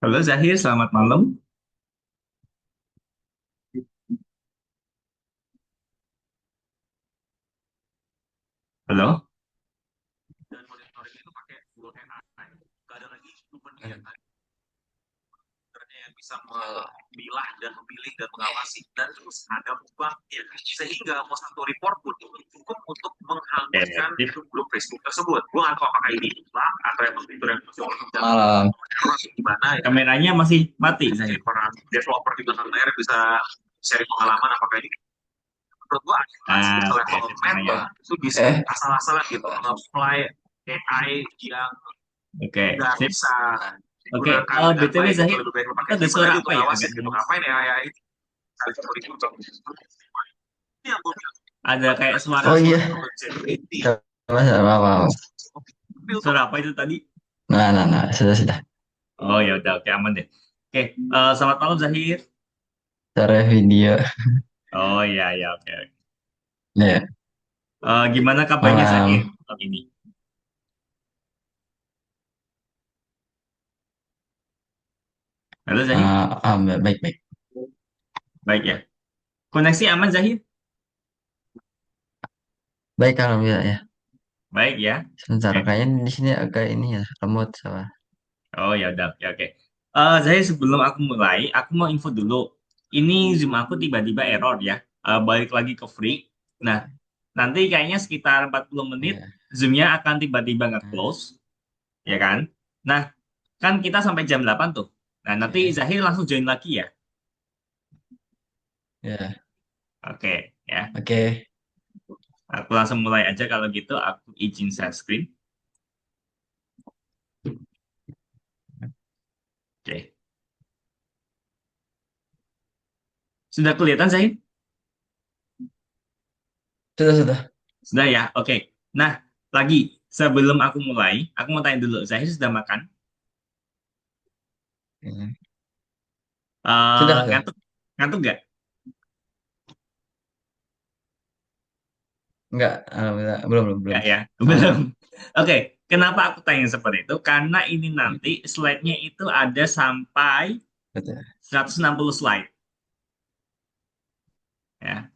Halo Zahir, selamat malam. Halo. Dan monitoring itu pakai full AI. Gak ada lagi humannya yang bisa memilah dan memilih dan mengawasi dan terus ada bug ya, sehingga mau satu report pun cukup untuk menghapuskan grup Facebook tersebut. Gue nggak tahu apakah ini bug atau emang fitur yang Malam. gimana ya. Kameranya masih mati. Jadi para developer di belakang layar bisa sharing pengalaman apakah ini menurut gua level mental itu bisa asal-asalan gitu nge-apply AI yang nggak bisa digunakan dengan BTW baik gitu, Zahir, lebih baik lu itu pakai ada human suara aja apa untuk ya ngawasin agak gitu, dengar? ngapain ya AI itu ini yang gua bilang Ada kayak suara Oh suara iya, GPT. maaf, Maaf. suara apa itu tadi? Nah, sudah. Oh ya udah, oke, aman deh. Oke, selamat malam Zahir. Cara video. Oh ya ya, oke. Ya, Gimana kabarnya Zahir malam. malam ini? Halo Zahir. Baik. Baik ya. Koneksi aman Zahir? Baik, alhamdulillah ya. Baik ya. Sebentar, Oke. kayaknya di sini agak ini ya, remote salah. Oh ya udah, oke oke. Zahir, sebelum aku mulai, aku mau info dulu. Ini Zoom aku tiba-tiba error ya. Balik lagi ke free. Nah, nanti kayaknya sekitar 40 menit Ya. Zoom-nya akan tiba-tiba nge-close, ya kan? Nah, kan kita sampai jam 8 tuh. Nah, nanti Oke. Zahir langsung join lagi ya. Ya, Oke, ya. oke. Aku langsung mulai aja kalau gitu. Aku izin share screen. Oke. Sudah kelihatan, Zahir? Sudah. Sudah ya? Oke. Nah, lagi. Sebelum aku mulai, aku mau tanya dulu. Zahir sudah makan? Hmm. Sudah. Ngantuk? Ngantuk nggak? Enggak, alhamdulillah. Belum. Nggak ya? Aman. Belum. Oke. Kenapa aku tanya seperti itu? Karena ini nanti slide-nya itu ada sampai Betul. 160 slide. Ya.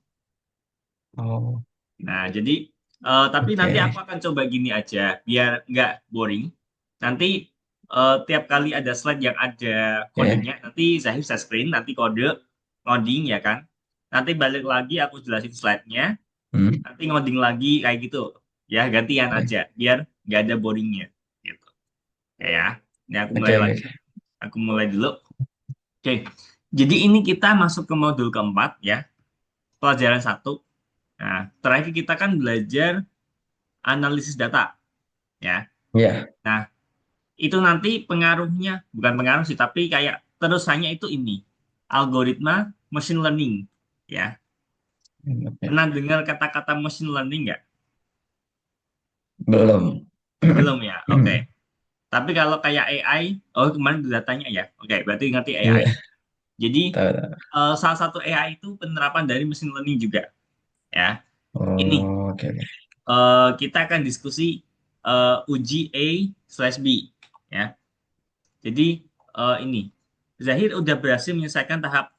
Oh, Nah, jadi tapi nanti oke. aku akan coba gini aja, biar nggak boring. Nanti tiap kali ada slide yang ada Oke. kodenya, nanti Zahir saya screen, nanti kode ngoding ya kan. Nanti balik lagi aku jelasin slide-nya, Hmm. nanti ngoding lagi kayak gitu. Ya, gantian Oke. aja, biar nggak ada boringnya. Gitu. Ya. Ini aku mulai lagi. Oke. Aku mulai dulu. Oke. Jadi ini kita masuk ke modul keempat ya, pelajaran satu. Nah, terakhir kita kan belajar analisis data ya. Ya. Nah, itu nanti pengaruhnya bukan pengaruh sih, tapi kayak terusannya itu ini algoritma machine learning ya. Oke. Pernah dengar kata-kata machine learning nggak? Belum. Belum ya. Oke. Tapi kalau kayak AI, oh kemarin udah tanya ya. Oke, berarti ngerti AI. Iya, Jadi tahu. salah satu AI itu penerapan dari machine learning juga ya. Ini Oh, oke. kita akan diskusi uji A/B ya. Jadi ini Zahir udah berhasil menyelesaikan tahap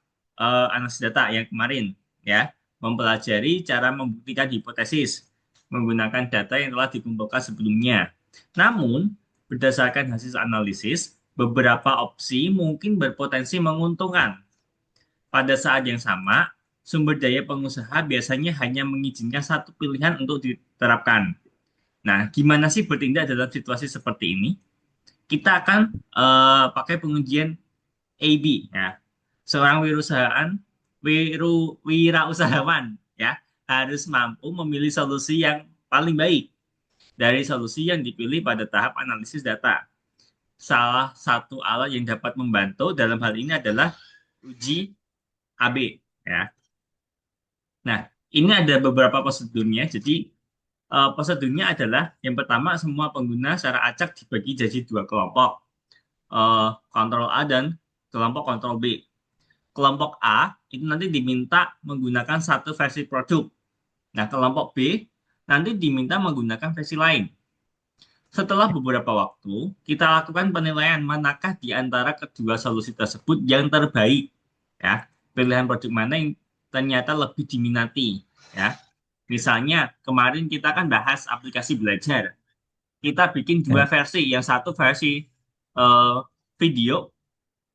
analisis data yang kemarin ya, mempelajari cara membuktikan hipotesis menggunakan data yang telah dikumpulkan sebelumnya. Namun, berdasarkan hasil analisis, beberapa opsi mungkin berpotensi menguntungkan. Pada saat yang sama, sumber daya pengusaha biasanya hanya mengizinkan satu pilihan untuk diterapkan. Nah, gimana sih bertindak dalam situasi seperti ini? Kita akan pakai pengujian AB ya. Seorang wirausahawan ya harus mampu memilih solusi yang paling baik dari solusi yang dipilih pada tahap analisis data. Salah satu alat yang dapat membantu dalam hal ini adalah uji AB ya. Nah, ini ada beberapa prosedurnya. Jadi prosedurnya adalah yang pertama, semua pengguna secara acak dibagi jadi dua kelompok, kontrol A dan kelompok kontrol B. Kelompok A itu nanti diminta menggunakan satu versi produk. Nah, kelompok B nanti diminta menggunakan versi lain. Setelah beberapa waktu, kita lakukan penilaian manakah di antara kedua solusi tersebut yang terbaik. Ya, pilihan produk mana yang ternyata lebih diminati. Ya, misalnya kemarin kita kan bahas aplikasi belajar. Kita bikin Ya. dua versi, yang satu versi video,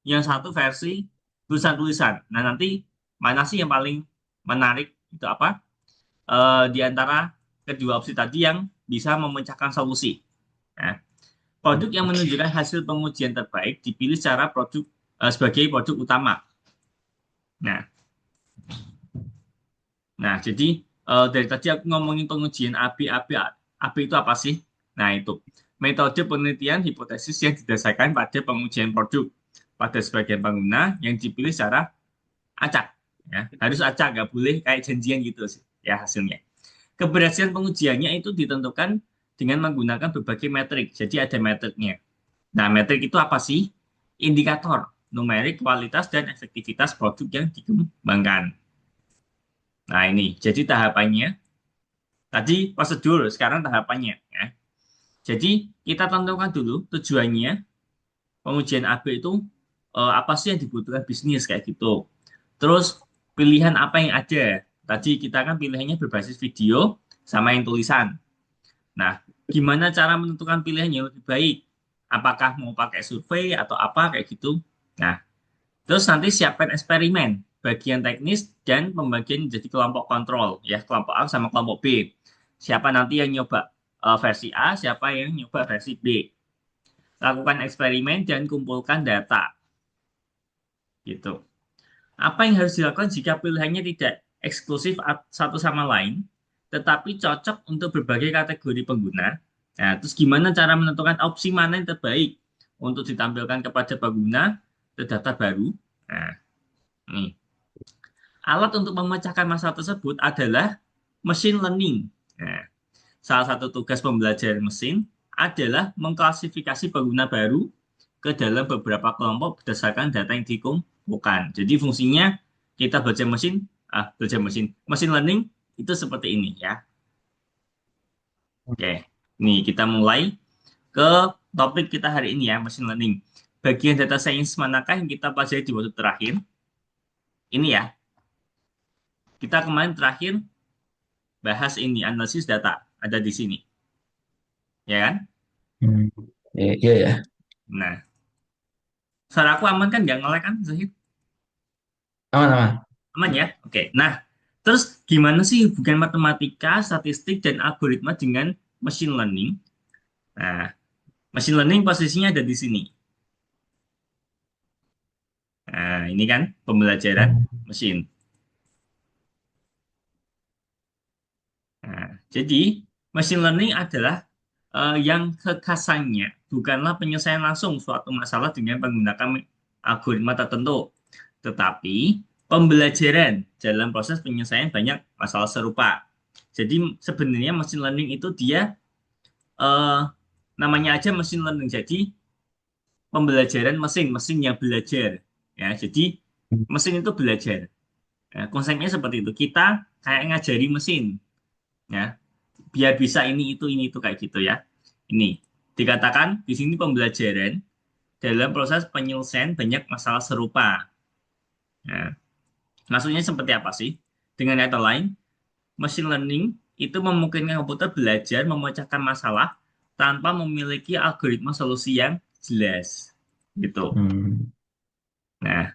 yang satu versi tulisan-tulisan. Nah, nanti mana sih yang paling menarik itu apa? Di antara kedua opsi tadi yang bisa memecahkan solusi. Ya. Produk yang menunjukkan hasil pengujian terbaik dipilih secara sebagai produk utama. Nah, jadi dari tadi aku ngomongin pengujian AB, AB, AB itu apa sih? Nah, itu metode penelitian hipotesis yang didasarkan pada pengujian produk pada sebagian pengguna yang dipilih secara acak. Ya, harus acak, nggak boleh kayak janjian gitu sih, ya hasilnya. Keberhasilan pengujiannya itu ditentukan dengan menggunakan berbagai metrik. Jadi ada metriknya. Nah, metrik itu apa sih? Indikator numerik kualitas dan efektivitas produk yang dikembangkan. Nah, ini jadi tahapannya. Tadi prosedur, sekarang tahapannya. Ya. Jadi kita tentukan dulu tujuannya pengujian AB itu apa sih yang dibutuhkan bisnis kayak gitu. Terus pilihan apa yang ada. Tadi kita kan pilihannya berbasis video sama yang tulisan. Nah, gimana cara menentukan pilihan yang lebih baik? Apakah mau pakai survei atau apa kayak gitu? Nah, terus nanti siapkan eksperimen, bagian teknis dan pembagian jadi kelompok kontrol, ya kelompok A sama kelompok B. Siapa nanti yang nyoba versi A, siapa yang nyoba versi B. Lakukan eksperimen dan kumpulkan data, gitu. Apa yang harus dilakukan jika pilihannya tidak eksklusif satu sama lain, tetapi cocok untuk berbagai kategori pengguna? Nah, terus gimana cara menentukan opsi mana yang terbaik untuk ditampilkan kepada pengguna ke data baru? Nah, nih. Alat untuk memecahkan masalah tersebut adalah machine learning. Nah, salah satu tugas pembelajaran mesin adalah mengklasifikasi pengguna baru ke dalam beberapa kelompok berdasarkan data yang dikumpulkan. Jadi fungsinya kita machine learning itu seperti ini ya. Oke, nih kita mulai ke topik kita hari ini ya, machine learning. Bagian data science manakah yang kita pelajari di waktu terakhir? Ini ya, kita kemarin terakhir bahas ini analisis data ada di sini, ya kan? Hmm. Iya ya. Nah, suara aku aman kan? Nggak nge-lag kan, Zahid? Aman aman. Aman ya? Oke. Nah, terus gimana sih hubungan matematika, statistik, dan algoritma dengan machine learning? Nah, machine learning posisinya ada di sini. Nah, ini kan pembelajaran Hmm. mesin. Nah, jadi machine learning adalah yang kekhasannya bukanlah penyelesaian langsung suatu masalah dengan menggunakan algoritma tertentu, tetapi pembelajaran dalam proses penyelesaian banyak masalah serupa. Jadi sebenarnya machine learning itu dia eh, namanya aja machine learning. Jadi pembelajaran mesin, mesin yang belajar. Ya, jadi mesin itu belajar. Ya, konsepnya seperti itu. Kita kayak ngajari mesin, ya, biar bisa ini itu kayak gitu ya. Ini dikatakan di sini pembelajaran dalam proses penyelesaian banyak masalah serupa. Nah, maksudnya seperti apa sih? Dengan kata lain, machine learning itu memungkinkan komputer belajar memecahkan masalah tanpa memiliki algoritma solusi yang jelas. Gitu. Hmm. Nah,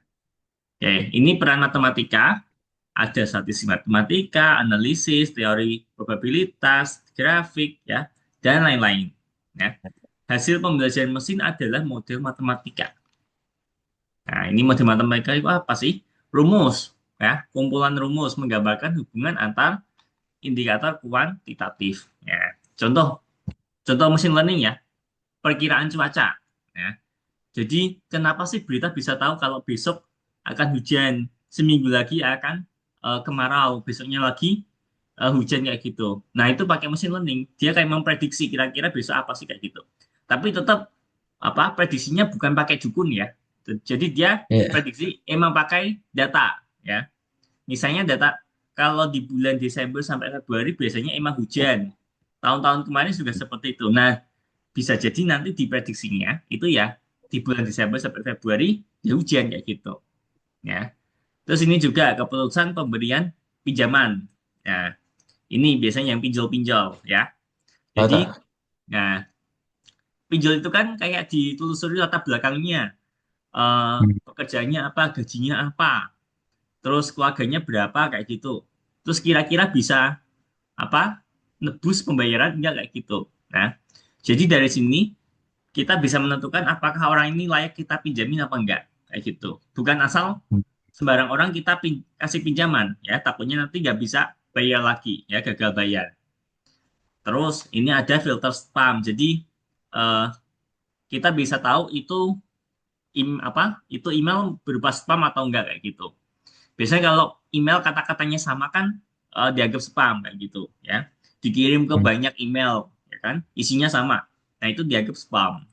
oke, ini peran matematika. Ada statistik matematika, analisis, teori probabilitas, grafik, ya, dan lain-lain. Ya. Hasil pembelajaran mesin adalah model matematika. Nah, ini model matematika itu apa sih? Rumus, ya, kumpulan rumus menggambarkan hubungan antar indikator kuantitatif. Ya. Contoh, contoh mesin learning ya, perkiraan cuaca. Ya. Jadi, kenapa sih berita bisa tahu kalau besok akan hujan, seminggu lagi akan kemarau, besoknya lagi hujan kayak gitu. Nah, itu pakai mesin learning. Dia kayak memprediksi kira-kira besok apa sih kayak gitu. Tapi tetap apa prediksinya bukan pakai dukun ya. Jadi dia Iya. prediksi emang pakai data ya. Misalnya data kalau di bulan Desember sampai Februari biasanya emang hujan. Tahun-tahun kemarin sudah seperti itu. Nah, bisa jadi nanti diprediksinya itu ya di bulan Desember sampai Februari ya hujan kayak gitu ya. Terus ini juga keputusan pemberian pinjaman. Nah, ini biasanya yang pinjol-pinjol ya. Tahu tak? Jadi, nah, pinjol itu kan kayak ditelusuri latar belakangnya, Hmm. pekerjaannya apa, gajinya apa, terus keluarganya berapa kayak gitu. Terus kira-kira bisa apa nebus pembayaran enggak kayak gitu. Nah, jadi dari sini kita bisa menentukan apakah orang ini layak kita pinjamin apa enggak kayak gitu. Bukan asal sembarang orang kita kasih pinjaman ya, takutnya nanti nggak bisa bayar lagi ya, gagal bayar. Terus ini ada filter spam. Jadi eh, kita bisa tahu itu itu email berupa spam atau enggak kayak gitu. Biasanya kalau email kata-katanya sama kan dianggap spam kayak gitu ya. Dikirim ke Hmm. banyak email ya kan, isinya sama. Nah, itu dianggap spam.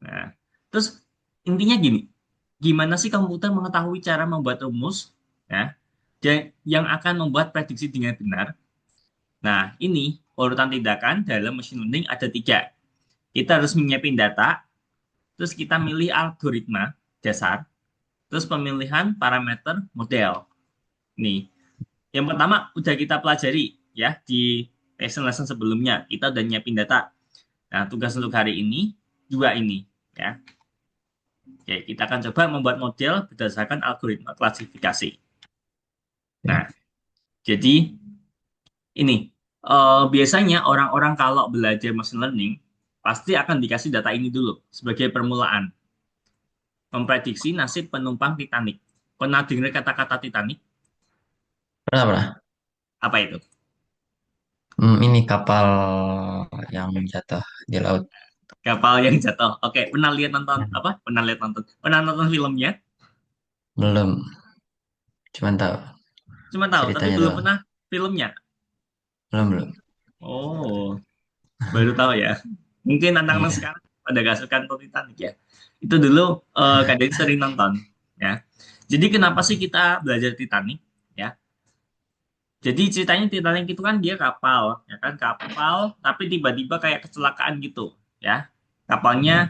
Nah, terus intinya gini, gimana sih komputer mengetahui cara membuat rumus ya yang akan membuat prediksi dengan benar? Nah, ini urutan tindakan dalam machine learning ada tiga. Kita harus menyiapin data, terus kita milih algoritma dasar, terus pemilihan parameter model. Nih, yang pertama udah kita pelajari ya di lesson-lesson sebelumnya. Kita udah nyiapin data. Nah, tugas untuk hari ini juga ini ya. Oke, kita akan coba membuat model berdasarkan algoritma klasifikasi. Nah, jadi ini biasanya orang-orang kalau belajar machine learning pasti akan dikasih data ini dulu sebagai permulaan. Memprediksi nasib penumpang Titanic. Pernah dengar kata-kata Titanic? Pernah, pernah. Apa itu? Ini kapal yang jatuh di laut. Kapal yang jatuh. Oke, pernah lihat nonton Hmm. apa? Pernah lihat nonton? Pernah nonton filmnya? Belum, cuman tahu Cuma tahu, tapi ceritanya belum doang. pernah filmnya. Belum, belum. Oh, baru tahu ya. Mungkin anak-anak Iya. sekarang pada gak suka nonton Titanic ya. Itu dulu kadang sering nonton ya. Jadi kenapa sih kita belajar Titanic ya? Jadi ceritanya Titanic itu kan dia kapal, ya kan kapal, tapi tiba-tiba kayak kecelakaan gitu ya. Kapalnya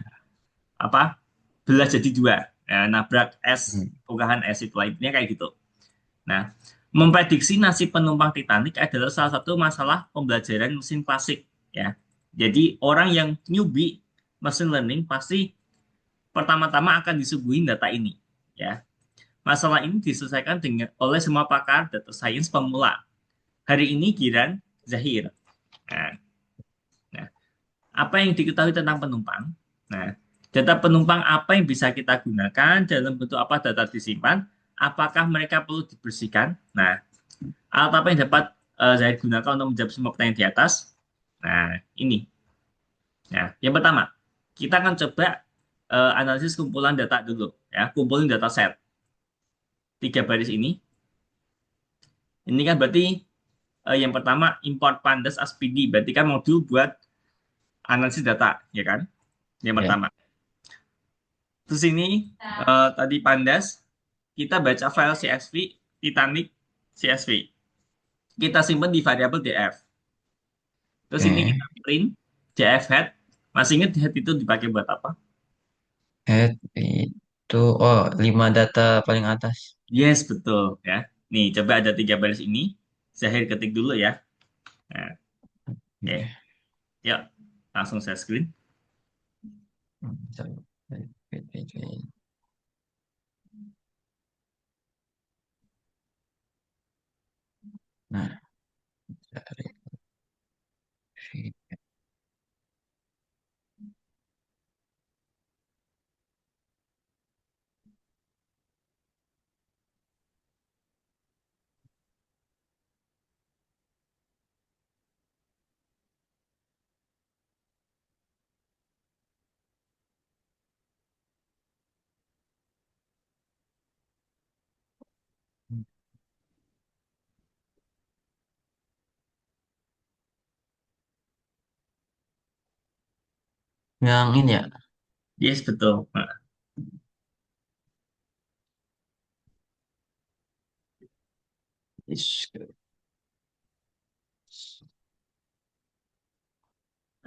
apa? Belah jadi dua, ya, nabrak es, Hmm. bongkahan es itu lainnya kayak gitu. Nah, memprediksi nasib penumpang Titanic adalah salah satu masalah pembelajaran mesin klasik ya. Jadi orang yang newbie machine learning pasti pertama-tama akan disuguhin data ini ya. Masalah ini diselesaikan oleh semua pakar data science pemula. Hari ini Giran Zahir. Nah, nah, apa yang diketahui tentang penumpang? Nah, data penumpang apa yang bisa kita gunakan dalam bentuk apa data disimpan? Apakah mereka perlu dibersihkan? Nah, alat apa yang dapat saya gunakan untuk menjawab semua pertanyaan di atas? Nah, ini. Nah, yang pertama, kita akan coba analisis kumpulan data dulu. Ya, kumpulin data set. Tiga baris ini. Ini kan berarti yang pertama import pandas as PD. Berarti kan modul buat analisis data, ya kan? Yang Ya. pertama. Terus ini tadi pandas, kita baca file CSV, Titanic CSV. Kita simpan di variabel df. Terus ini Oke. kita print df head. Masih ingat head itu dipakai buat apa? Head itu, oh, 5 data paling atas. Yes, betul ya. Nih, coba ada tiga baris ini. Zahir ketik dulu ya. Nah, oke. Oke. Yuk, langsung saya screen. So, wait, wait, wait, wait. Nah, cari. Yang ini ya. Yes, betul. Nah, Is-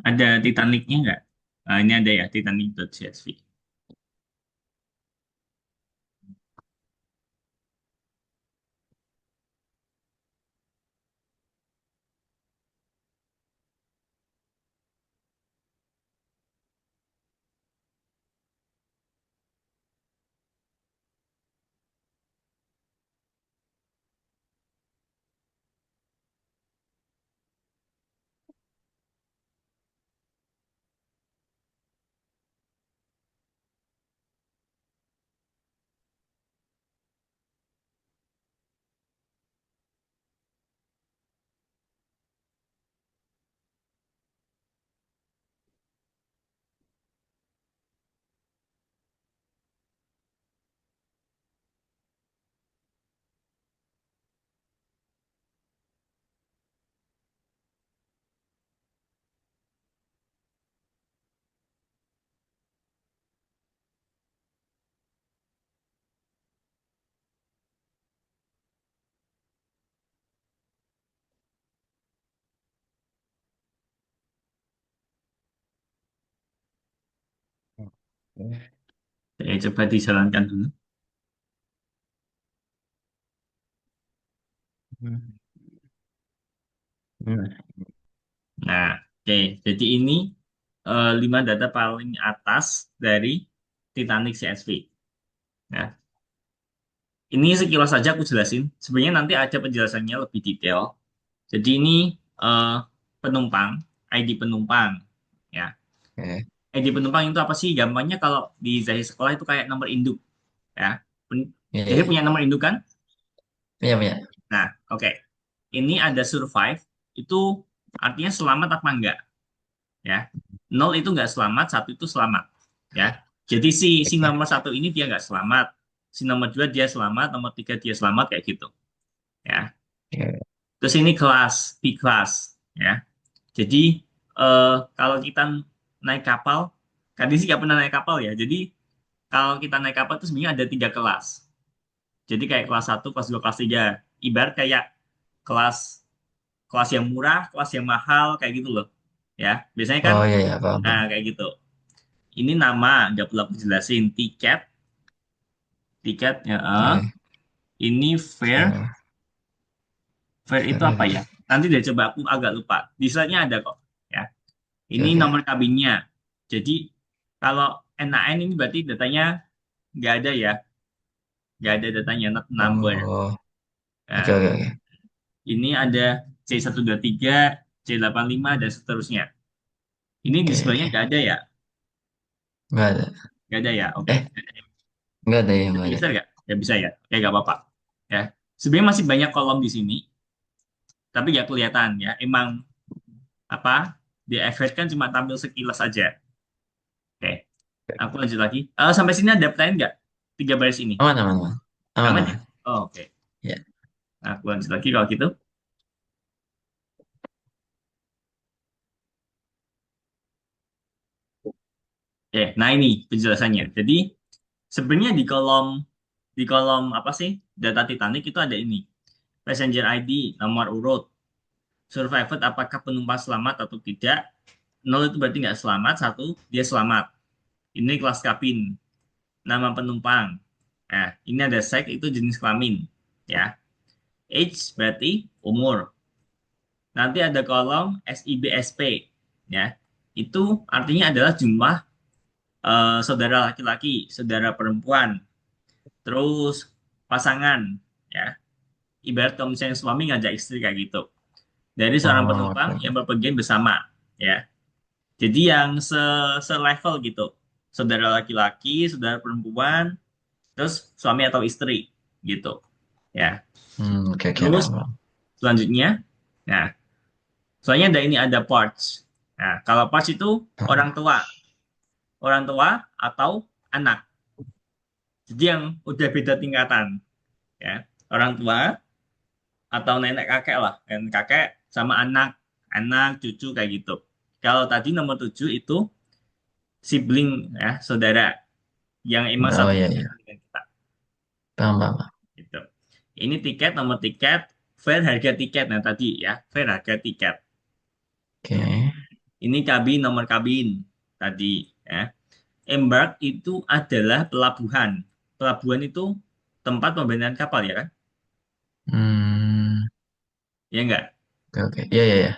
Ada Titanicnya nggak? Nah, ini ada ya, Titanic.csv. Coba dijalankan dulu. Hmm. Hmm. Nah, oke. Jadi ini 5 data paling atas dari Titanic CSV. Nah, ini sekilas saja aku jelasin. Sebenarnya nanti ada penjelasannya lebih detail. Jadi ini eh, penumpang, ID penumpang. Ya, Oke. ID penumpang itu apa sih? Gampangnya kalau di Zahir sekolah itu kayak nomor induk. Ya, Iya, Zahir iya. punya nomor induk kan? Punya, punya. Nah, oke. Ini ada survive, itu artinya selamat apa enggak? Ya, nol itu nggak selamat, satu itu selamat. Ya, jadi si Oke. nomor satu ini dia nggak selamat, si nomor dua dia selamat, nomor tiga dia selamat kayak gitu. Ya, Oke. terus ini kelas, B kelas. Ya, jadi kalau kita naik kapal, tadi sih nggak pernah naik kapal ya. Jadi kalau kita naik kapal itu sebenarnya ada 3 kelas. Jadi kayak kelas satu, kelas 2, kelas 3. Ibarat kayak kelas kelas yang murah, kelas yang mahal, kayak gitu loh. Ya, biasanya kan, Oh iya, iya, paham, paham. nah kayak gitu. Ini nama, nggak perlu aku jelasin. Tiket, tiketnya. Oke. Ini fare, Oh, fare itu apa ya? fair. Nanti deh coba aku agak lupa. Di slide-nya ada kok. Ya, Oke, ini oke. nomor kabinnya. Jadi kalau NAN ini berarti datanya nggak ada ya, nggak ada datanya, not number. Oh, oke, Nah, oke, oke. ini ada C123, C85 dan seterusnya. Ini di Oke, sebelahnya oke. nggak ada ya? Nggak ada. Nggak ada ya? Oke. Eh, nggak ada ya, nggak ada. Bisa nggak? Ya bisa ya. Ya nggak apa-apa. Ya. Sebenarnya masih banyak kolom di sini, tapi nggak kelihatan ya. Emang apa? Di Evert kan cuma tampil sekilas aja. Oke. Aku lanjut lagi. Sampai sini ada pertanyaan nggak? 3 baris ini. Aman, aman, aman. Aman, Aman ya? aman. Oh, oke. Ya, Aku lanjut lagi kalau gitu. Oke. Nah ini penjelasannya. Jadi sebenarnya di kolom apa sih? Data Titanic itu ada ini. Passenger ID, nomor urut, survivor apakah penumpang selamat atau tidak. Nol itu berarti nggak selamat, satu dia selamat. Ini kelas kabin, nama penumpang. Nah, ini ada sex itu jenis kelamin, ya. Age berarti umur. Nanti ada kolom SIBSP, ya. Itu artinya adalah jumlah saudara laki-laki, saudara perempuan, terus pasangan, ya. Ibarat kalau misalnya suami ngajak istri kayak gitu. Dari seorang oh, penumpang oke, oke. yang berpergian bersama, ya. Jadi yang selevel gitu. Saudara laki-laki, saudara perempuan, terus suami atau istri gitu. Ya. Oke, oke, Terus paham, paham. selanjutnya, nah, soalnya ada parts. Nah, kalau parts itu Paham. orang tua, atau anak. Jadi yang udah beda tingkatan, ya. Orang tua atau nenek kakek lah, nenek kakek sama anak, cucu kayak gitu. Kalau tadi nomor 7 itu sibling, ya, saudara yang emang Oh satu iya, dengan iya. kita Paham, paham, paham. gitu. Ini tiket, nomor tiket, fare harga tiket. Nah tadi ya, fare harga tiket. Oke. Ini kabin, nomor kabin tadi ya. Embark itu adalah pelabuhan. Pelabuhan itu tempat pembenahan kapal ya kan? Hmm, Ya enggak? oke, oke. Iya, iya, iya.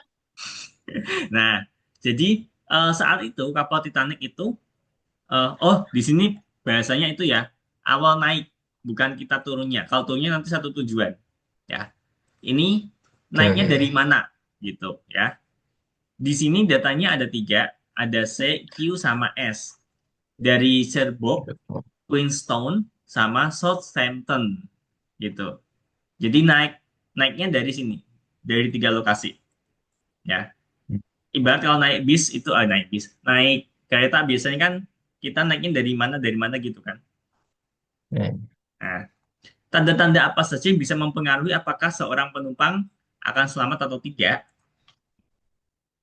Nah, jadi saat itu kapal Titanic itu oh di sini bahasanya itu ya awal naik bukan kita turunnya. Kalau turunnya nanti satu tujuan ya. Ini Oke, naiknya oke, dari oke. mana gitu ya. Di sini datanya ada tiga, ada C, Q sama S. Dari Cherbourg, Queenstown sama Southampton gitu. Jadi naiknya dari sini, dari tiga lokasi ya. Ibarat kalau naik bis itu naik bis, naik kereta biasanya kan kita naiknya dari mana gitu kan. Ya. Nah, tanda-tanda apa saja yang bisa mempengaruhi apakah seorang penumpang akan selamat atau tidak?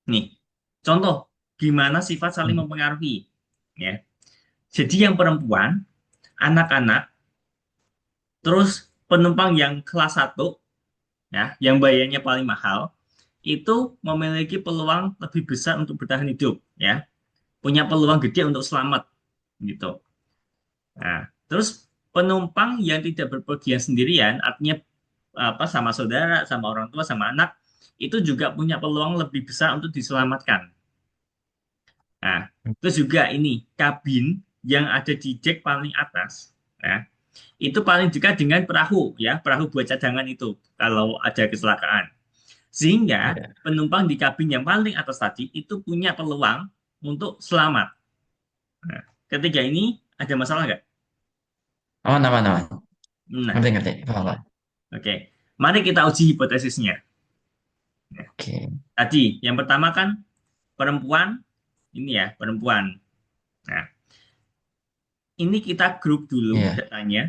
Nih, contoh gimana sifat saling Hmm, mempengaruhi ya. Jadi yang perempuan, anak-anak, terus penumpang yang kelas satu ya, yang bayarnya paling mahal, itu memiliki peluang lebih besar untuk bertahan hidup, ya, punya peluang gede untuk selamat, gitu. Nah, terus penumpang yang tidak berpergian sendirian, artinya apa sama saudara, sama orang tua, sama anak, itu juga punya peluang lebih besar untuk diselamatkan. Nah, terus juga ini kabin yang ada di deck paling atas, ya, itu paling dekat dengan perahu, ya, perahu buat cadangan itu kalau ada kecelakaan. Sehingga ya. penumpang di kabin yang paling atas tadi itu punya peluang untuk selamat. Nah, ketiga ini ada masalah nggak? Aman, aman, aman. Nah, Ngerti, ngerti. Paham, paham. oke. Mari kita uji hipotesisnya. Nah, Oke. tadi yang pertama kan perempuan, ini ya perempuan. Nah, ini kita grup dulu Iya. datanya.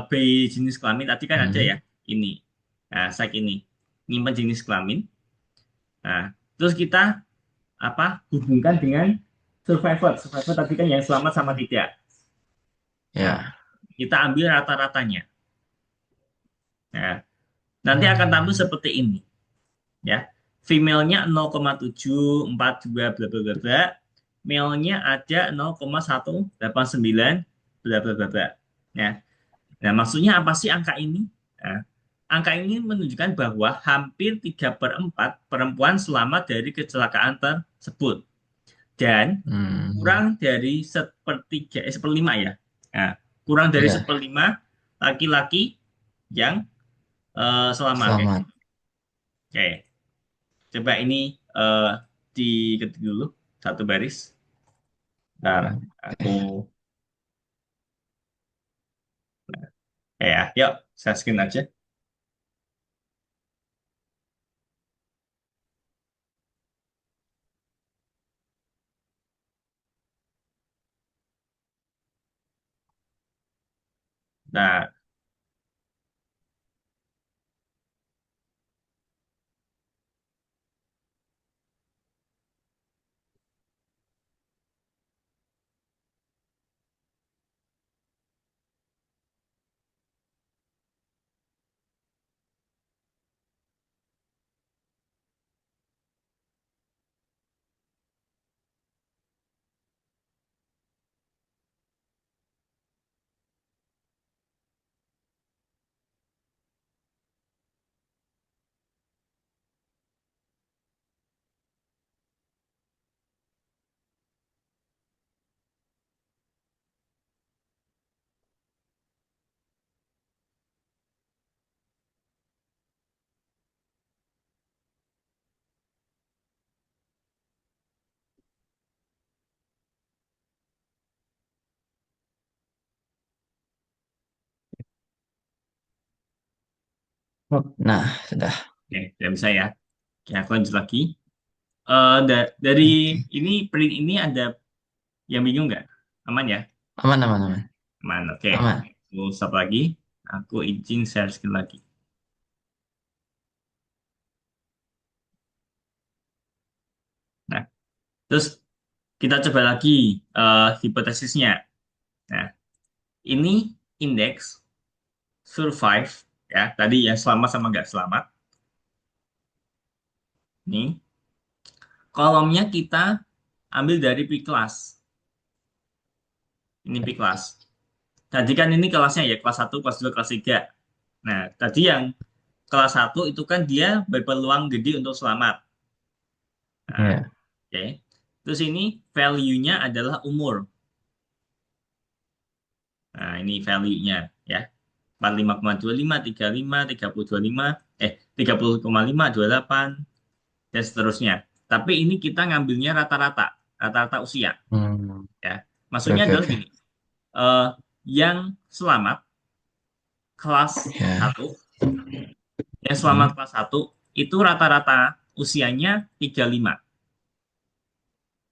B jenis kelamin tadi kan ada ya. Hmm. Ini. Nah, saya ini nyimpan jenis kelamin. Nah, terus kita apa hubungkan dengan survivor. Survivor tadi kan yang selamat sama tidak. Nah, Ya. kita ambil rata-ratanya. Nah, nanti akan tampil Hmm. seperti ini, ya. Female-nya 0,742 bla bla bla bla. Male-nya ada 0,189 bla bla bla bla. Ya. Nah, maksudnya apa sih angka ini? Nah, angka ini menunjukkan bahwa hampir 3 per 4 perempuan selamat dari kecelakaan tersebut. Dan Hmm. kurang dari sepertiga, seperlima ya. Nah, kurang dari Ya. seperlima laki-laki yang selamat. Oke. Selamat. Oke. Coba ini eh, diketik dulu satu baris. Ntar aku ya, yuk saya screen aja. Nah, Oh, nah, sudah. oke, tidak bisa ya. Oke, aku lanjut lagi. Dari Oke. ini print ini ada yang bingung nggak? Aman ya? Aman, aman, aman. Aman, oke. Aman. Aku stop lagi. Aku izin share screen lagi. Nah, terus kita coba lagi hipotesisnya. Nah, ini indeks survive ya tadi yang selamat sama nggak selamat. Nih kolomnya kita ambil dari P kelas. Ini P kelas. Tadi kan ini kelasnya ya, kelas 1, kelas 2, kelas 3. Nah, tadi yang kelas 1 itu kan dia berpeluang gede untuk selamat. Nah, Ya. oke. Terus ini value-nya adalah umur. Nah, ini value-nya ya. 45,25, 35, 30,25, 30,5, 28, dan seterusnya. Tapi ini kita ngambilnya rata-rata, rata-rata usia Hmm. ya. Oke, Maksudnya oke, adalah oke. gini, eh, yang selamat kelas Ya. 1, yang selamat Hmm. kelas 1 itu rata-rata usianya 35.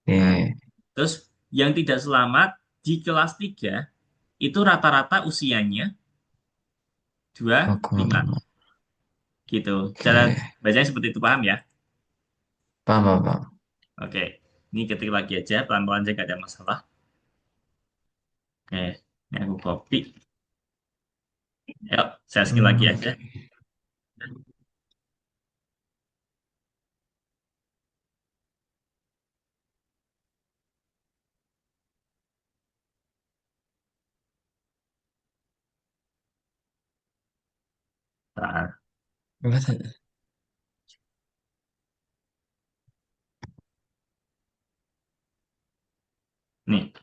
Nah, Oke. terus yang tidak selamat di kelas 3 itu rata-rata usianya 25 2,5. gitu. Cara Oke. bacanya seperti itu, paham ya? Paham, paham, paham. Oke. Ini ketik lagi aja, pelan-pelan aja, gak ada masalah. Oke, ini aku copy. Yuk, saya skill lagi Hmm, aja. oke. Nah, Oke. nih,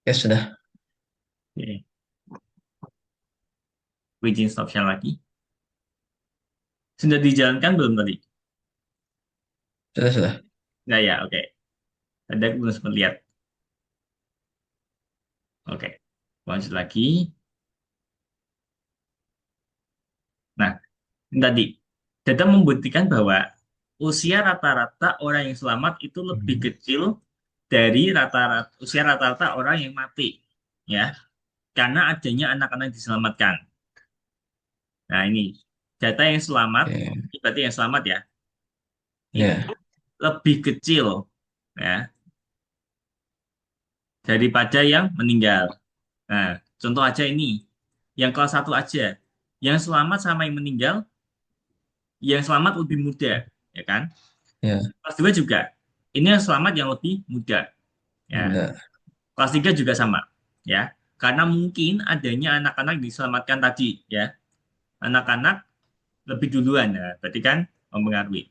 Ya sudah, oke. Bikin stop share lagi. Sudah dijalankan belum tadi? sudah, sudah. Nggak ya, oke. Tadi aku belum sempat lihat. Oke, lanjut lagi. Nah, ini tadi. Data membuktikan bahwa usia rata-rata orang yang selamat itu lebih Hmm. kecil dari rata-rata usia rata-rata orang yang mati. Ya, karena adanya anak-anak yang diselamatkan. Nah, ini data yang selamat, Oke. berarti yang selamat ya, itu Ya, lebih kecil ya daripada yang meninggal. Nah, contoh aja ini, yang kelas 1 aja, yang selamat sama yang meninggal, yang selamat lebih muda, ya kan? ya. Kelas 2 juga, ini yang selamat yang lebih muda, ya. Udah. Kelas 3 juga sama, ya. Karena mungkin adanya anak-anak diselamatkan tadi, ya. Anak-anak lebih duluan ya, berarti kan mempengaruhi.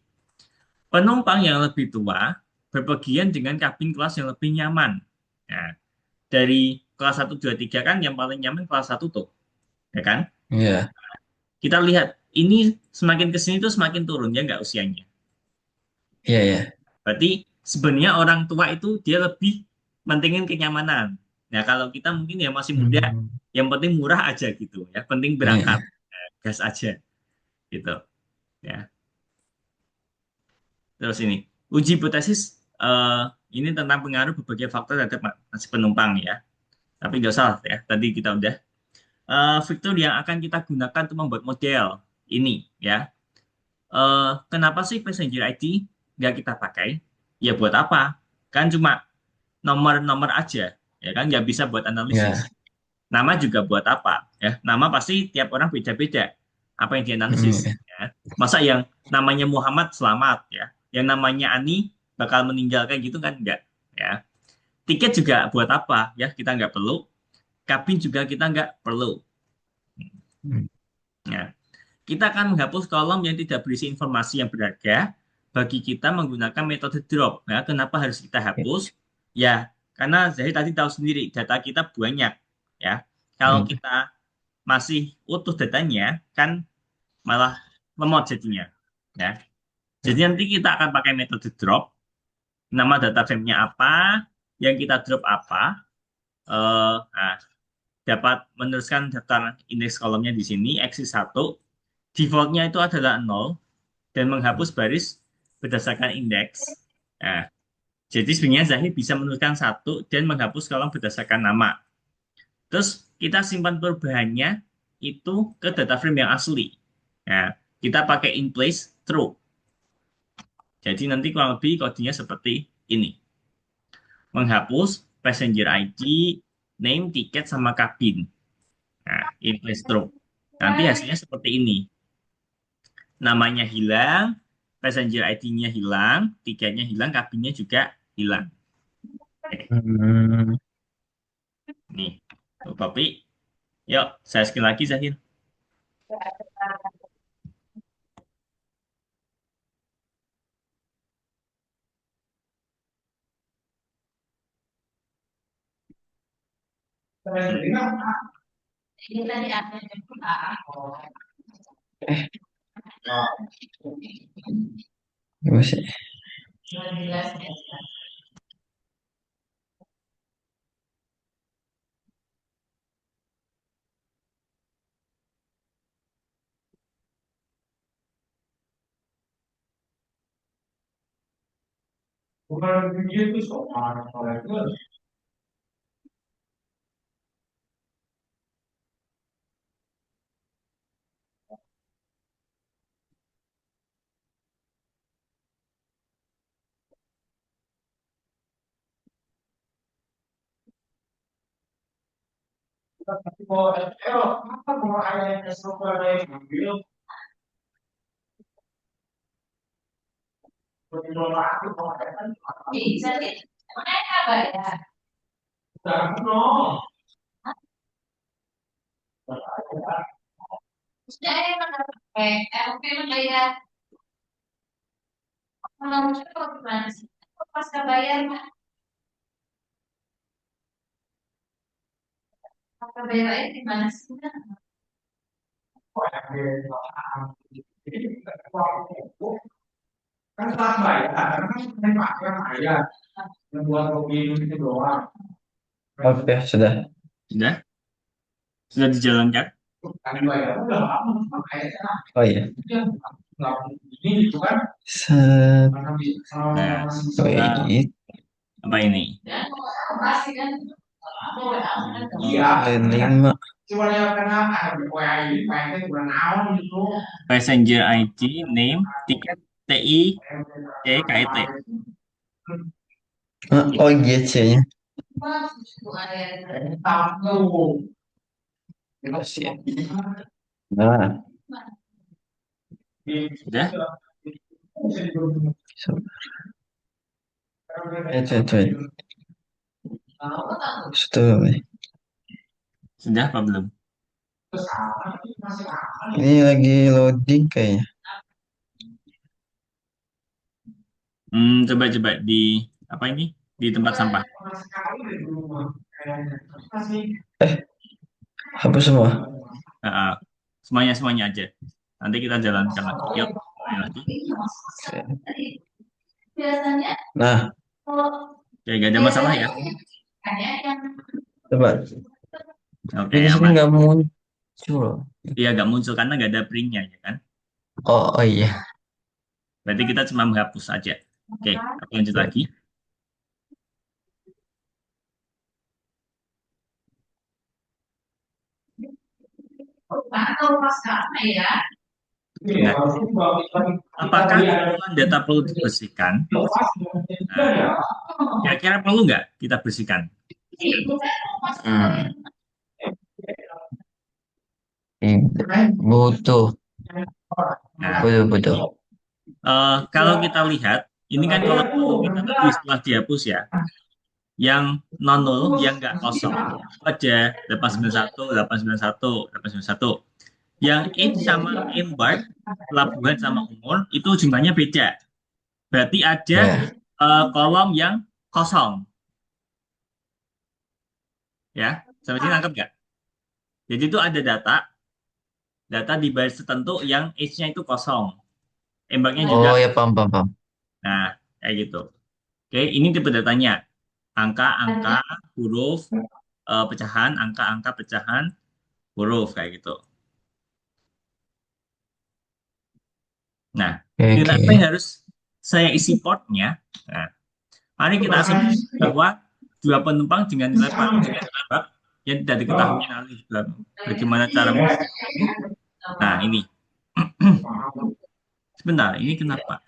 Penumpang yang lebih tua berpergian dengan kabin kelas yang lebih nyaman. Nah, dari kelas satu 2 3 kan yang paling nyaman kelas satu tuh, ya kan? Iya, Kita lihat ini semakin ke sini tuh semakin turun ya nggak usianya. iya, iya. Berarti sebenarnya orang tua itu dia lebih mentingin kenyamanan. Nah, kalau kita mungkin yang masih muda, Hmm, yang penting murah aja gitu ya, penting iya, berangkat, iya. gas aja gitu ya. Terus ini uji hipotesis ini tentang pengaruh berbagai faktor terhadap nasib penumpang ya. Tapi nggak usah ya, tadi kita udah. Fitur yang akan kita gunakan untuk membuat model ini ya. Kenapa sih passenger ID nggak kita pakai? Ya buat apa? Kan cuma nomor-nomor aja, ya kan nggak bisa buat Iya. analisis. Nama juga buat apa? Ya, nama pasti tiap orang beda-beda. Apa yang Hmm, dianalisis? iya. Ya. Masa yang namanya Muhammad selamat ya, yang namanya Ani bakal meninggalkan gitu kan enggak? Ya. Tiket juga buat apa? Ya kita nggak perlu. Kabin juga kita nggak perlu. Hmm, Ya. Kita akan menghapus kolom yang tidak berisi informasi yang berharga bagi kita menggunakan metode drop. Nah, kenapa harus kita hapus? Ya, karena Zahid tadi tahu sendiri, data kita banyak. Ya, kalau iya. kita masih utuh datanya, kan malah lemot jadinya. Ya, jadi nanti kita akan pakai metode drop. Nama data frame-nya apa, yang kita drop apa. Nah, dapat meneruskan daftar indeks kolomnya di sini, axis 1. Defaultnya itu adalah 0 dan menghapus baris berdasarkan indeks. Nah, jadi sebenarnya Zahid bisa menuliskan satu dan menghapus kolom berdasarkan nama. Terus kita simpan perubahannya itu ke data frame yang asli. Nah, kita pakai in place true. Jadi nanti kurang lebih kodenya seperti ini. Menghapus passenger ID, name, tiket, sama kabin. Nah, in place true. Nanti hasilnya seperti ini. Namanya hilang, passenger ID-nya hilang, tiketnya hilang, kabinnya juga hilang. Oke, Hmm, nih, tuh, Papi. Yuk, saya sekali lagi, Zahir. gimana sih? Oke, sudah. Sudah? Sudah dijalankan? Oh iya. Set. Nah, Wait. apa ini? Lima. Passenger ID, name, tiket, TI, KET. Oh, GC-nya. Siap. Nah, Sudah? so, wait. Sudah. Sudah apa belum? Ini lagi loading kayaknya. Coba-coba di apa ini? Di tempat sampah. Eh, hapus semua. Nah, semuanya semuanya aja. Nanti kita jalankan lagi. Yuk, mulai lagi. Nah, Oke, gak ada masalah ya. coba. Oke, Tapi di sini aman. nggak muncul. Iya, gak muncul karena gak ada printnya ya kan. Oh, oh iya. Berarti kita cuma menghapus aja. Oke, aku lanjut lagi. Nah, apakah kumpulan data perlu dibersihkan? Nah, kira-kira perlu nggak kita bersihkan? Hmm, butuh, Nah, butuh, butuh. kalau kita lihat, ini kan kalau perlu kita tadi setelah dihapus ya, yang non null, yang nggak kosong, itu aja 891, 891, 891. Yang age sama embark, pelabuhan sama umur, itu jumlahnya beda. Berarti ada Ya. kolom yang kosong, ya. Sampai sini nangkep nggak? Jadi itu ada data di baris tertentu yang age-nya itu kosong, embarknya juga. Oh ya, paham, paham, paham. Nah, kayak gitu. Oke, ini tipe datanya. Angka-angka, huruf, pecahan, angka-angka, pecahan, huruf, kayak gitu. Nah, Oke, kenapa yang oke. harus saya isi portnya? Nah, mari kita asumsi bahwa dua penumpang dengan nilai dengan jarak yang tidak diketahui nanti bagaimana cara mengisi. Nah, ini. Sebentar, ini kenapa?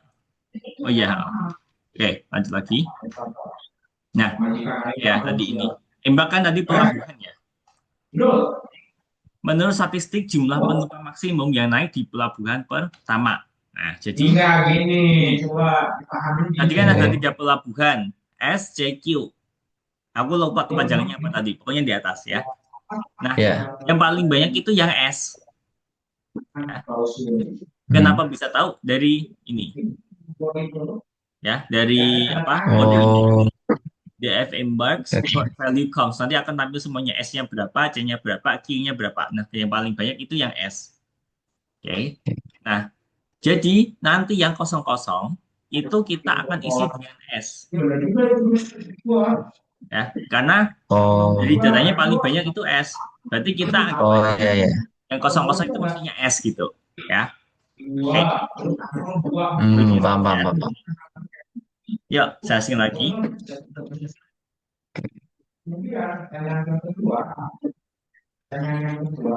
Oh iya, oke, lanjut lagi. Nah, ya tadi ini. Embak kan tadi pelabuhan ya. Menurut statistik jumlah penumpang maksimum yang naik di pelabuhan pertama. Nah, jadi Enggak gini, ini. coba dipahami Tadi gini. kan ada Oke. tiga pelabuhan. S, C, Q. Aku lupa kepanjangannya apa tadi. Pokoknya di atas ya. Nah, Ya. yang paling banyak itu yang S. Nah, Hmm. kenapa bisa tahu? Dari ini. Ya, dari apa? Kode ini. Oh, DF Embarks oke. Value Counts. Nanti akan tampil semuanya S-nya berapa, C-nya berapa, Q-nya berapa. Nah, yang paling banyak itu yang S. Oke. Nah, jadi nanti yang kosong-kosong itu kita akan isi dengan S. Ya, karena dari Oh, datanya paling banyak itu S. Berarti kita oh anggap aja ya, ya. yang kosong-kosong itu maksudnya S gitu. Ya. Oke. Hmm, Begitu paham, paham, ya. paham, paham. Yuk, saya asing lagi.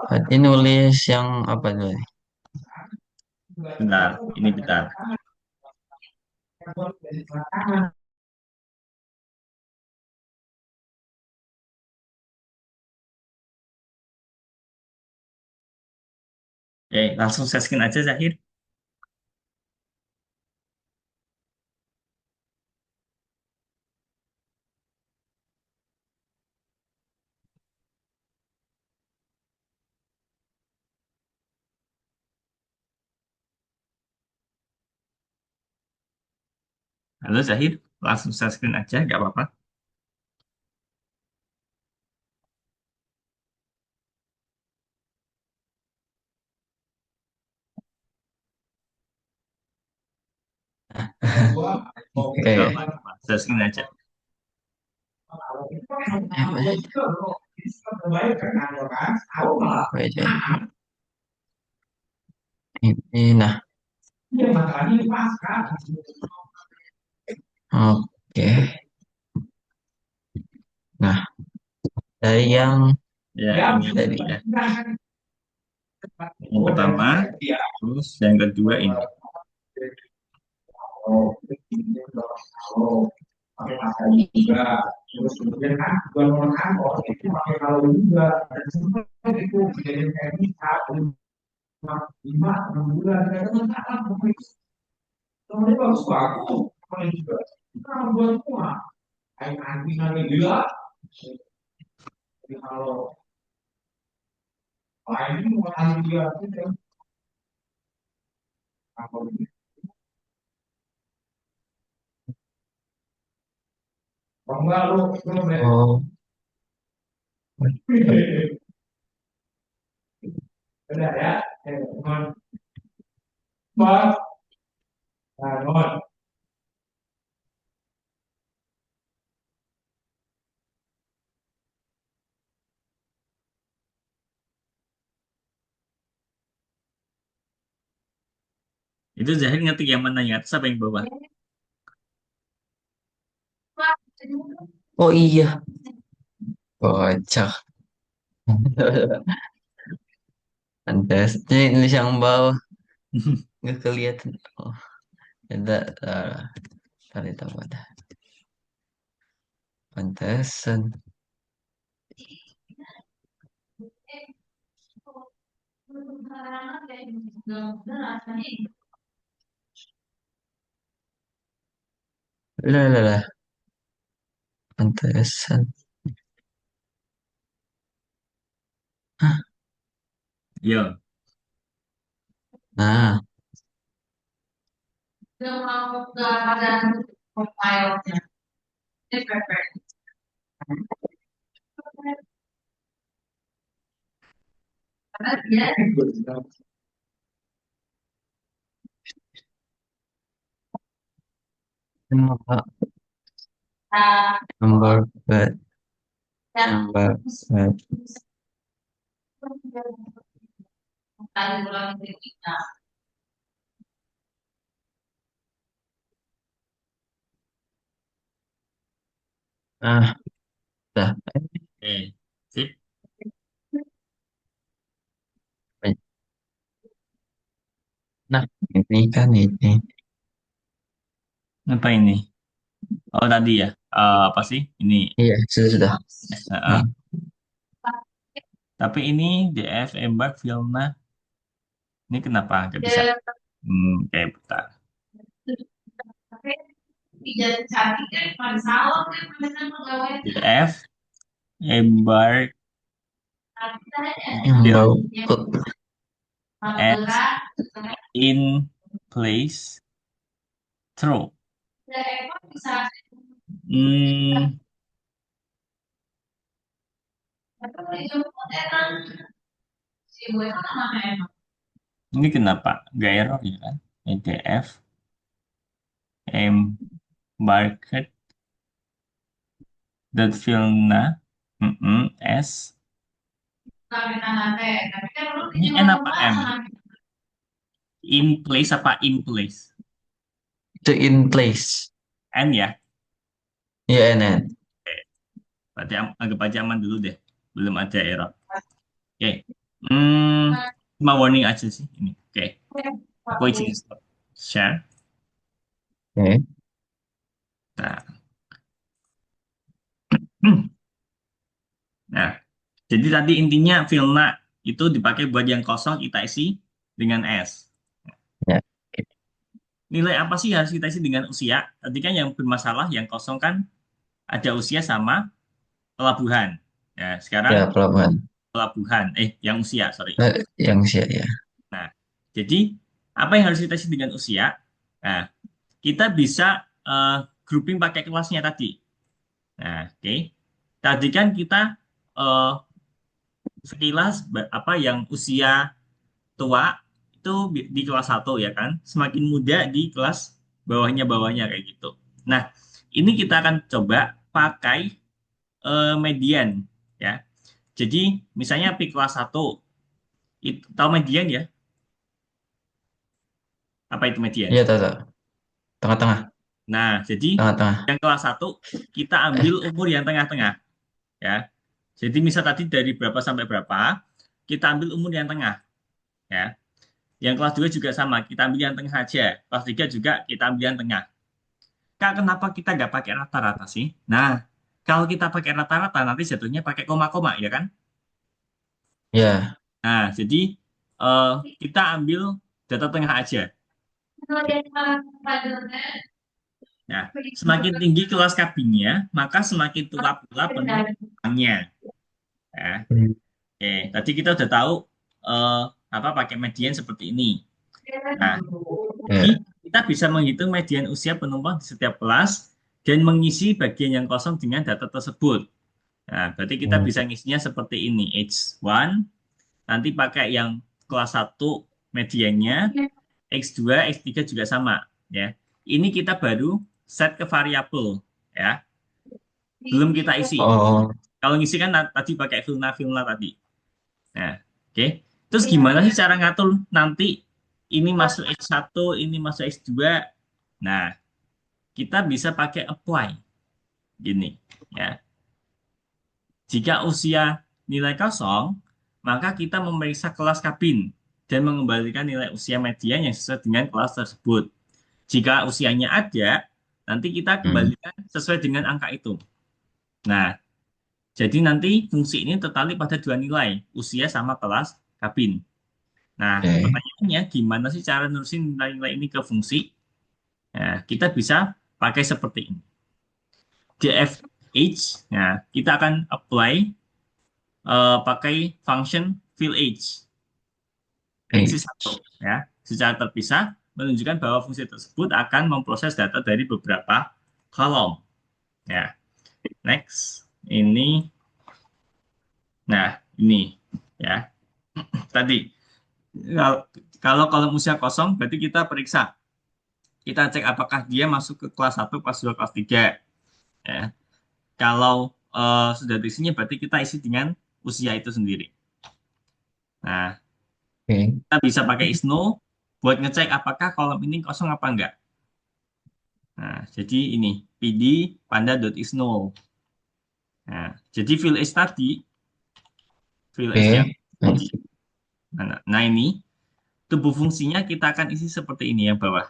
Berarti nulis yang apa tuh? Bentar, ini bentar. Oke, langsung saya skin aja, Zahir. Halo, Zahir. Langsung saya skin aja, nggak apa-apa. Nggak Oke. apa-apa. Saya skin aja. Wait, ini, nah, oke. Nah, dari yang Ya, ini tadi. ya. Yang pertama, terus yang kedua ini. Pakai masker juga, terus kemudian kan jual orang kantor itu pakai kalau juga, dan semua itu kejadian kayak ini tahun 5, 6 bulan, kadang-kadang kemudian bagus bagus, paling juga kita buat semua, kayak anjing nanti gila, jadi kalau Wah, ini mau kali dia gitu. Apa ini? Kalau enggak lu Oh, benar ya. Teman. Bang, nah, teman. Itu Zahir ngetik yang mana ya? Siapa yang bawah? oh iya, kocak. Pantes. Ini nulis yang bawah nggak kelihatan. Oh, ada. Tadi tahu ada. Pantesan. Lah, lah, lah. Pantesan. Hah? Yo. Nah, kenapa number bed, number bed. Ah, dah. Oke. Sip. Nah, ini kan ini. Apa ini? Oh tadi ya. Apa sih? Ini. Iya, sudah, sudah. Heeh. Nah, Tapi ini DF Embark Filmna. Ini kenapa nggak bisa? Kayak bentar. DF Embark yang Film bau. as in place through. Hmm, ini kenapa? Nggak error ya kan? EDF Embarked that filmna S. Ini N apa M? In place apa in place? Itu in place. N ya. Iya, enak. Berarti anggap aja aman dulu deh. Belum ada error. Oke. Hmm, cuma warning aja sih ini. Oke. Aku izin stop share. Oke. Nah, nah, jadi tadi intinya filna itu dipakai buat yang kosong kita isi dengan S. Ya. Nilai apa sih harus kita isi dengan usia? Tadi kan yang bermasalah yang kosong kan ada usia sama pelabuhan. Ya, sekarang Ya, pelabuhan. pelabuhan, yang usia, sorry. Yang sih ya. Nah, jadi apa yang harus kita isi dengan usia? Nah, kita bisa grouping pakai kelasnya tadi. Nah, oke. Tadi kan kita eh, sekilas apa yang usia tua itu di kelas satu ya kan, semakin muda di kelas bawahnya kayak gitu. Nah, ini kita akan coba pakai median ya. Jadi misalnya pi kelas satu itu tahu median ya? Apa itu median? Iya, tahu, tahu. Tengah-tengah. Nah, jadi Tengah-tengah. yang kelas satu kita ambil umur yang tengah-tengah ya. Jadi misal tadi dari berapa sampai berapa, kita ambil umur yang tengah ya. Yang kelas 2 juga sama, kita ambil yang tengah aja. Kelas 3 juga kita ambil yang tengah. Kak, kenapa kita nggak pakai rata-rata sih? Nah, kalau kita pakai rata-rata, nanti jatuhnya pakai koma-koma, ya kan? Ya. Nah, jadi eh, kita ambil data tengah aja. Nah, semakin tinggi kelas kabinnya, maka semakin tua pula penumpangnya. Ya. Oke, tadi kita udah tahu apa pakai median seperti ini. Nah, Ya. jadi kita bisa menghitung median usia penumpang di setiap kelas dan mengisi bagian yang kosong dengan data tersebut. Nah, berarti kita Hmm. bisa ngisinya seperti ini. H1, nanti pakai yang kelas 1 mediannya, X2, X3 juga sama. Ya. Ini kita baru set ke variabel. Ya. Belum kita isi. Oh, Kalau ngisi kan tadi pakai filna-filna tadi. Nah, oke. Terus gimana sih cara ngatur nanti ini masuk X1, ini masuk X2? Nah, kita bisa pakai apply. Gini, ya. Jika usia nilai kosong, maka kita memeriksa kelas kabin dan mengembalikan nilai usia median yang sesuai dengan kelas tersebut. Jika usianya ada, nanti kita hmm. kembalikan sesuai dengan angka itu. Nah, jadi nanti fungsi ini tertali pada dua nilai, usia sama kelas kabin. Nah, Oke. pertanyaannya gimana sih cara nurusin nilai-nilai ini ke fungsi? Nah, kita bisa pakai seperti ini. dfH, nah, kita akan apply pakai function fill age. X Baik. 1 ya. Secara terpisah menunjukkan bahwa fungsi tersebut akan memproses data dari beberapa kolom. Ya. Next, ini nah, ini ya. Tadi kalau kalau usia kosong berarti kita periksa. Kita cek apakah dia masuk ke kelas 1, kelas 2, kelas 3 ya. Kalau sudah diisinya berarti kita isi dengan usia itu sendiri. Nah, Oke. kita bisa pakai isno buat ngecek apakah kolom ini kosong apa enggak. Nah, jadi ini pd panda.isno. Nah, jadi fill age tadi, fill age yang Oke. tadi. Nah, ini tubuh fungsinya kita akan isi seperti ini yang bawah.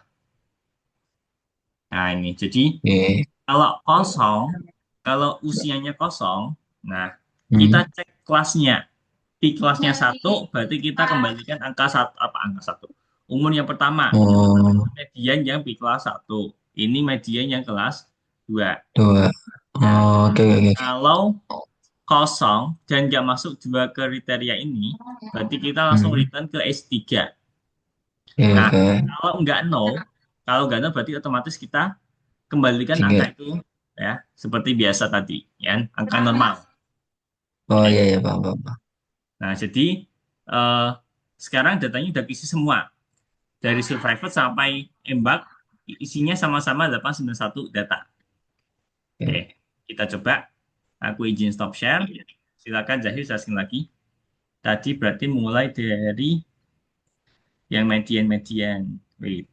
Nah, ini jadi Oke. kalau kosong, kalau usianya kosong, nah kita Hmm. cek kelasnya. Di kelasnya satu, berarti kita kembalikan angka satu apa angka satu. Umur yang pertama, Oh, median yang di kelas satu. Ini median yang kelas 2. dua. Nah, Oh, oke, oke, oke. kalau kosong dan nggak masuk dua kriteria ini, berarti kita langsung Hmm. return ke S3. Oke, Nah, oke. kalau nggak nol berarti otomatis kita kembalikan angka Tiga. itu ya, seperti biasa tadi, ya, angka normal. Oh, Oke. iya, iya, paham, paham, paham. Nah, jadi eh, sekarang datanya udah isi semua dari survivor sampai embak isinya sama-sama 891 data. Oke, Oke. kita coba. Aku izin stop share. Silakan Zahir jelasin lagi. Tadi berarti mulai dari yang median-median. Wait,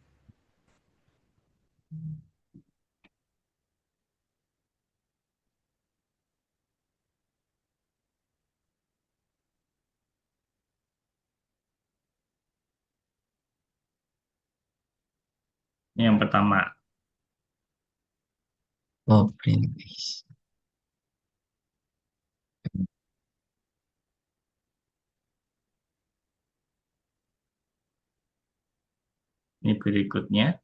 ini yang pertama. Oh, please. Ini berikutnya.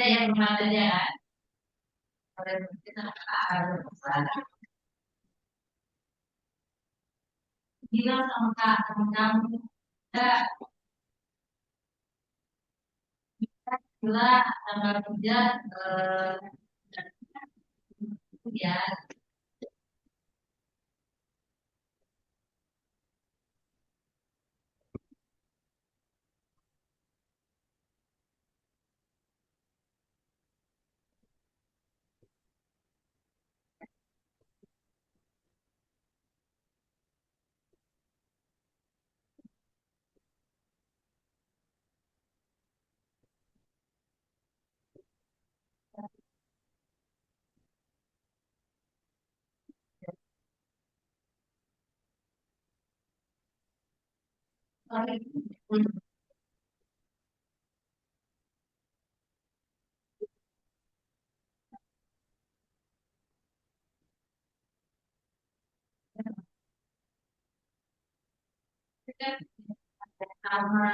yang mana aja kan? Kalau kita harus bilang sama teman kamu, kita gila tanggal kerja ya. Sorry. Kita sama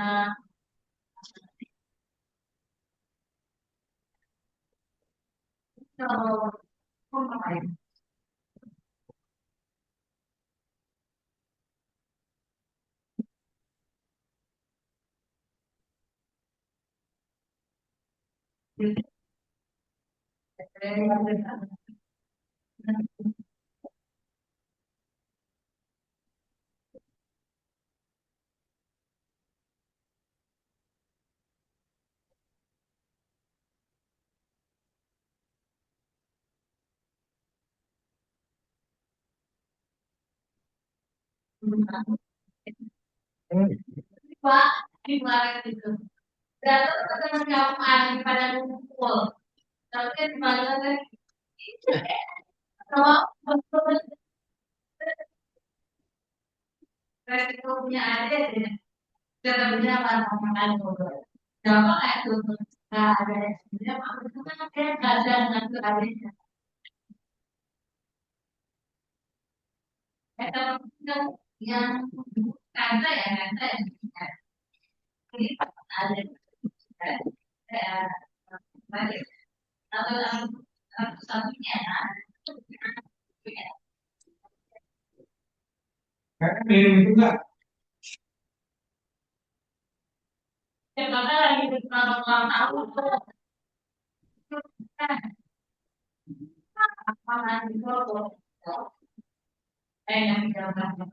kalau Pak di mana itu datang ke kapan pada ngumpul tapi di mana kalau resikonya ada ya tetapnya apa itu gampang nggak itu nggak ada sebenarnya itu kan kayak nggak ada nanti ada kalau yang kanta ya ini ada kayak atau satunya karena minum itu enggak. Ya, karena lagi bertahun tahun apa nanti kalau yang jalan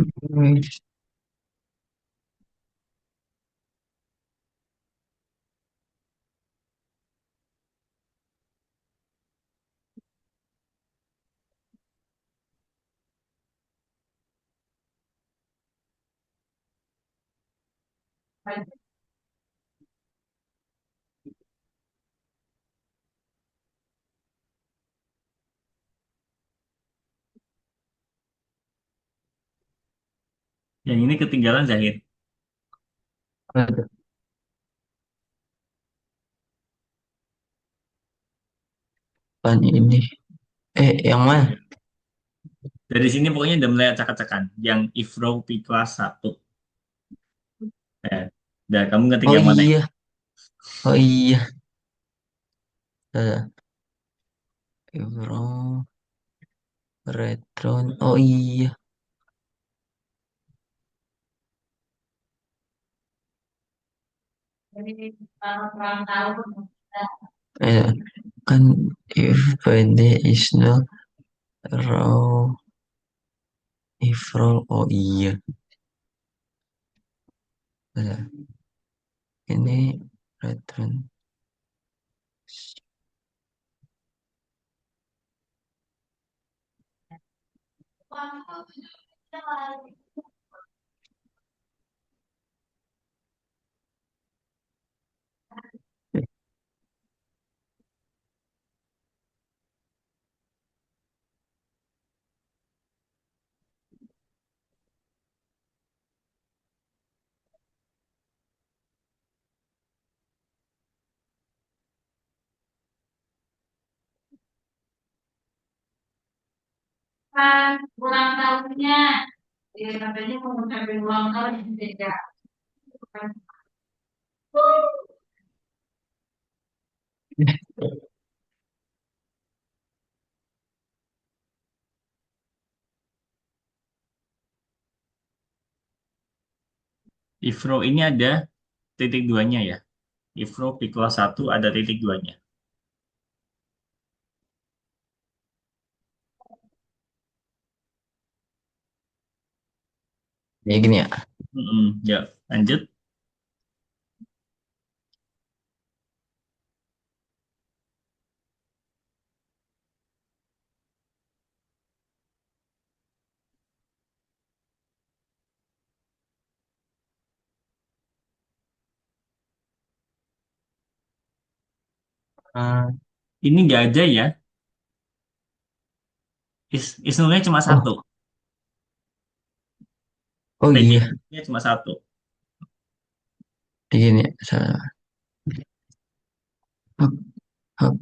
Hmm, Yang ini ketinggalan Zahir. ada kan ini. Yang mana? Dari sini pokoknya udah mulai acak-acakan. Yang if row P kelas 1. Ya. Udah, kamu ngetik Oh yang mana? iya, oh iya. Ada Euro, Retron. Oh iya. jadi kurang tahu Eh, kan if PD is not raw, if roll. Oh iya. Ada. Ini Retron. ulang tahunnya. Dia katanya mau ngucapin ulang tahun beda. Ifro ini ada titik duanya ya. Ifro P kelas 1 ada titik duanya. Ya gini ya. Ya, lanjut. Ah, Ini nggak ada ya. Isnunya cuma oh, satu. oh iya. TG-nya cuma satu. Gini ya. Hup, hup.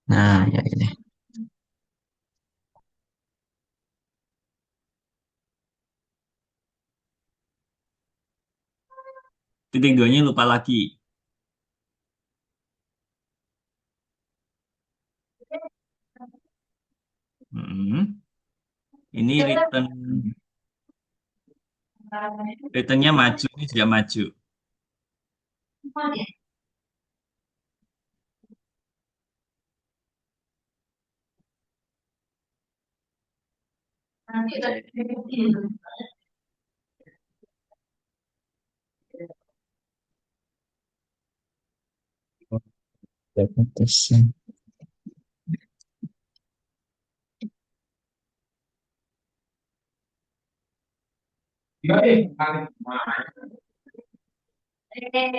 Nah, ya gini. Titik duanya lupa lagi. Mm-mm. Ini returnnya maju, ini juga maju. Terus, Iya deh,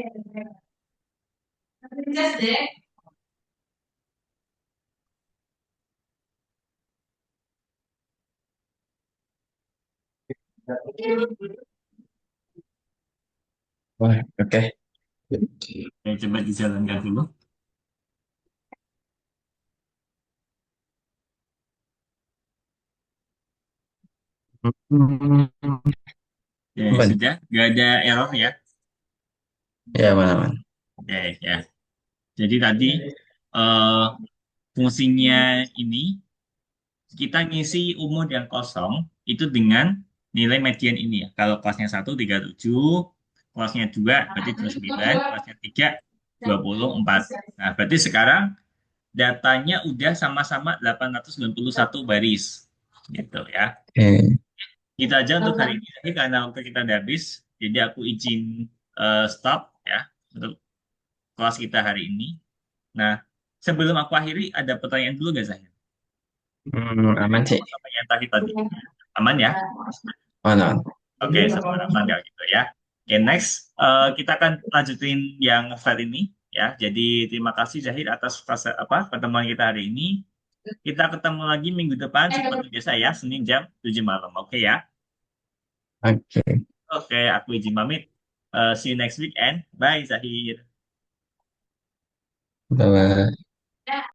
deh. wah, oke. Oke, coba dijalankan dulu. Hmm, Ya, aman. sudah. Nggak ada error ya. Ya, aman-aman. Oke, ya. Jadi tadi eh, fungsinya ini kita ngisi umur yang kosong itu dengan nilai median ini ya. Kalau kelasnya 1 37, kelasnya 2 berarti 29, kelasnya 3 24. Nah, berarti sekarang datanya udah sama-sama 891 baris gitu ya. Oke. Kita aja untuk hari ini karena waktu kita udah habis, jadi aku izin stop ya untuk kelas kita hari ini. Nah, sebelum aku akhiri ada pertanyaan dulu nggak Zahir? Aman sih. Apa yang tadi? Aman ya? Aman. Oke, semua aman kalau gitu ya. Oke, next kita akan lanjutin yang slide ini ya. Jadi terima kasih Zahid atas pertemuan kita hari ini. Kita ketemu lagi minggu depan seperti biasa ya, Senin jam 7 malam. Oke ya. Oke. Oke, aku izin pamit. See you next week and bye Zahid. Bye-bye.